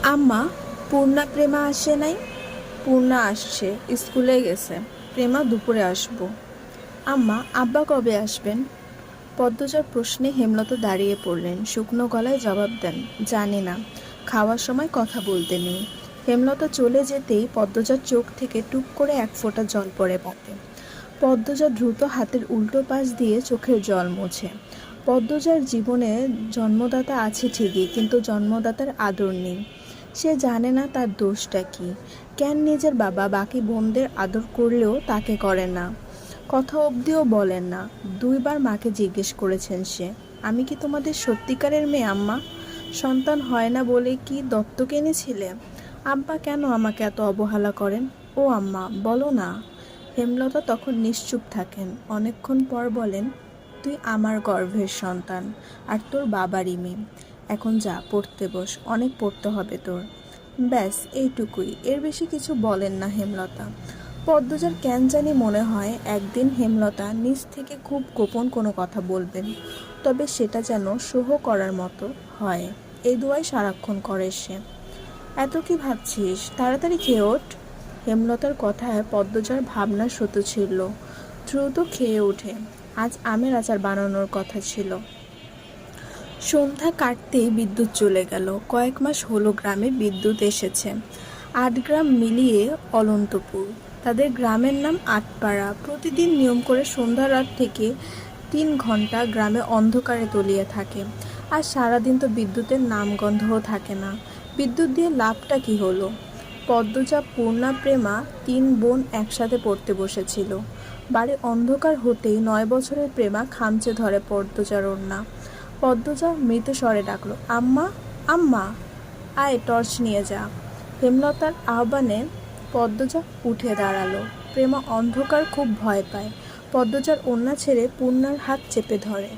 আম্মা, পূর্ণা প্রেমা আসে নাই? পূর্ণা আসছে, স্কুলে গেছে। প্রেমা দুপুরে আসবো। আম্মা, আব্বা কবে আসবেন? পদ্মজার প্রশ্নে হেমলতা দাঁড়িয়ে পড়লেন, শুকনো গলায় জবাব দেন, জানি না, খাওয়ার সময় কথা বলতে নেই। হেমলতা চলে যেতেই পদ্মজার চোখ থেকে টুপ করে এক ফোঁটা জল পড়ে পাতে। পদ্মজা দ্রুত হাতের উল্টো পাশ দিয়ে চোখের জল মোছে। পদ্মজার জীবনে জন্মদাতা আছে ঠিকই, কিন্তু জন্মদাতার আদর নেই। সে জানে না তার দোষটা কি, কেন নিজের বাবা বাকি বোনদের আদর করলেও তাকে করে না, কথা অবধিও বলেন না। দুইবার মাকে জিজ্ঞেস করেছেন সে, আমি কি তোমাদের সত্যিকারের মেয়ে আম্মা? সন্তান হয় না বলে কি দত্তক এনেছিলে? আব্বা কেন আমাকে এত অবহেলা করেন? ও আম্মা, বলো না। হেমলতা তখন নিশ্চুপ থাকেন, অনেকক্ষণ পর বলেন, তুই আমার গর্ভের সন্তান, আর তোর বাবারই মেয়ে। এখন যা, পড়তে বস, অনেক পড়তে হবে তোর। ব্যাস এইটুকুই, এর বেশি কিছু বলেন না হেমলতা। পদ্মজার কেন জানি মনে হয় একদিন হেমলতা নিজ থেকে খুব গোপন কোনো কথা বলবেন, তবে সেটা যেন সহ করার মতো হয়। এই দুয়াই সারাক্ষণ করে সে। এত কি ভাবছিস, তাড়াতাড়ি খেয়ে ওঠ। হেমলতার কথায় পদ্মজার ভাবনার স্রোত ছিল, দ্রুত খেয়ে ওঠে। আজ আমের আচার বানানোর কথা ছিল। সন্ধ্যা কাটতেই বিদ্যুৎ চলে গেল। কয়েক মাস হলো গ্রামে বিদ্যুৎ এসেছে। ৮ গ্রাম মিলিয়ে অনন্তপুর। তাদের গ্রামের নাম আটপাড়া। প্রতিদিন নিয়ম করে সন্ধ্যা রাত থেকে ৩ ঘন্টা গ্রামে অন্ধকারে তলিয়ে থাকে। আর সারাদিন তো বিদ্যুতের নামগন্ধও থাকে না। বিদ্যুৎ দিয়ে লাভটা কি হলো? পদ্মজা, পূর্ণা, প্রেমা ৩ বোন একসাথে পড়তে বসেছিল। বাড়ি অন্ধকার হতেই ৯ বছরের প্রেমা খামচে ধরে পদ্মজার ওড়না। পদ্মজা মৃত স্বরে ডাকলো, আম্মা, আম্মা, আয় টর্চ নিয়ে যা। হেমলতার আহ্বানে পদ্মজা উঠে দাঁড়ালো। প্রেমা অন্ধকার খুব ভয় পায়। পদ্মজার ওড়না ছেড়ে পূর্ণার হাত চেপে ধরে।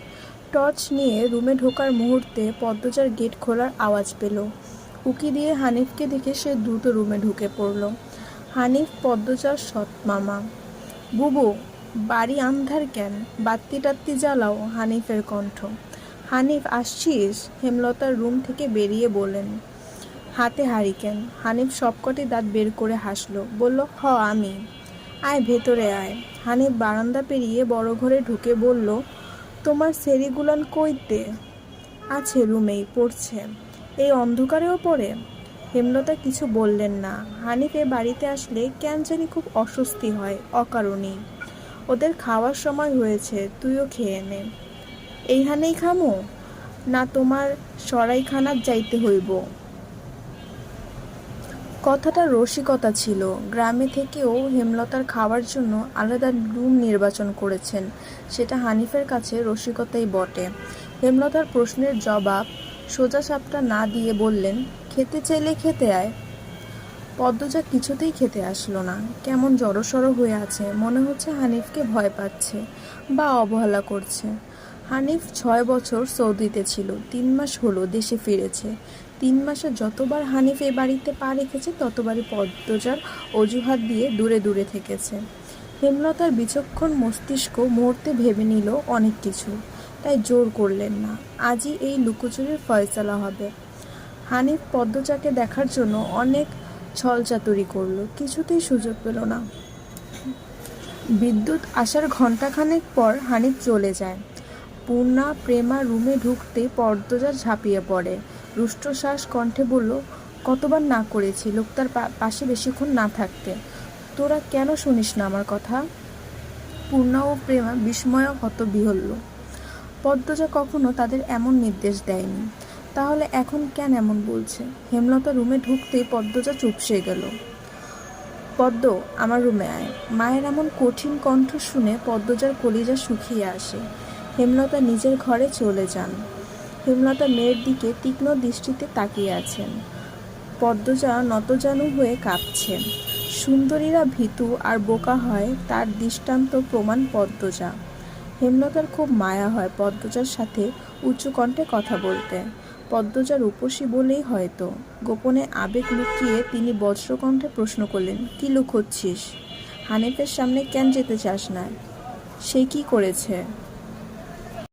টর্চ নিয়ে রুমে ঢোকার মুহূর্তে পদ্মজার গেট খোলার আওয়াজ পেল। উকি দিয়ে হানিফকে দেখে সে দ্রুত রুমে ঢুকে পড়ল। হানিফ পদ্মজার সৎ মামা। বুবু, বাড়ি আন্ধার কেন? বাত্তি টাত্তি জ্বালাও। হানিফের কণ্ঠ। হানিফ, আসছিস? হেমলতার রুম থেকে বেরিয়ে বললেন, হাতে হারিকেন। হানিফ সবকটি দাঁত বের করে হাসল, বলল, আমি। আয় ভেতরে আয়। হানিফ বারান্দা পেরিয়ে বড় ঘরে ঢুকে বলল, তোমার সেরিগুলান কইতে? আছে রুমেই, পড়ছে। এই অন্ধকারেও পড়ে? হেমলতা কিছু বললেন না। হানিফ এ বাড়িতে আসলে কেন জানি খুব অস্বস্তি হয়, অকারণেই। ওদের খাওয়ার সময় হয়েছে, তুইও খেয়ে নে। এইখানেই খামো, না তোমার সরাইখানাত যাইতে হইব? কথাটা রসিকতা ছিল। গ্রামে থেকেও হেমলতার খাওয়ার জন্য আলাদা রুম নির্বাচন করেছেন, সেটা হানিফের কাছে রসিকতাই বটে। হেমলতার প্রশ্নের জবাব সোজাসাপটা না দিয়ে বললেন, খেতে চাইলে খেতে আয়। পদ্মজা কিছুতেই খেতে আসলো না। কেমন জড়সড় হয়ে আছে, মনে হচ্ছে হানিফকে ভয় পাচ্ছে বা অবহেলা করছে। হানিফ ৬ বছর সৌদিতে ছিল, ৩ মাস হলো দেশে ফিরেছে। ৩ মাসে যতবার হানিফ এ বাড়িতে পা রেখেছে ততবারই পদ্মজার অজুহাত দিয়ে দূরে দূরে থেকেছে। হেমলতার বিচক্ষণ মস্তিষ্ক মুহূর্তে ভেবে নিল অনেক কিছু, তাই জোর করলেন না। আজই এই লুকোচুরির ফয়সালা হবে। হানিফ পদ্মজাকে দেখার জন্য অনেক ছলচাতুরি করল, কিছুতেই সুযোগ পেল না। বিদ্যুৎ আসার ঘণ্টাখানেক পর হানিফ চলে যায়। পূর্ণা, প্রেমা রুমে ঢুকতেই পদ্মজা ঝাঁপিয়ে পড়ে। রুষ্টশ্বাস কণ্ঠে বলল, কতবার না করেছি লোকটার পাশে বেশিক্ষণ না থাকতে। তোরা কেন শুনিস না আমার কথা? পূর্ণা ও প্রেমা বিস্ময়ে হতবিহ্বল। পদ্মজা কখনো তাদের এমন নির্দেশ দেয়নি, তাহলে এখন কেন এমন বলছে? হেমলতা রুমে ঢুকতেই পদ্মজা চুপসে গেল। পদ্ম, আমার রুমে আয়। মায়ের এমন কঠিন কণ্ঠ শুনে পদ্মজার কলিজা শুকিয়ে আসে। হেমলতা নিজের ঘরে চলে যান। হেমলতা মেয়ের দিকে তীক্ষ্ণ দৃষ্টিতে তাকিয়ে আছেন। পদ্মজা নতজানু হয়ে কাঁপছে। সুন্দরীরা ভীতু আর বোকা হয় তার দৃষ্টান্ত প্রমাণ পদ্মজা। হেমলতার খুব মায়া হয় পদ্মজার সাথে উঁচু কণ্ঠে কথা বলতে। পদ্মজা রূপসী বলেই হয়তো গোপনে আবেগ লুকিয়ে তিনি বজ্রকণ্ঠে প্রশ্ন করলেন, কি লুকোচ্ছিস? হানিফের সামনে কেন যেতে চাস না? সে কি করেছে?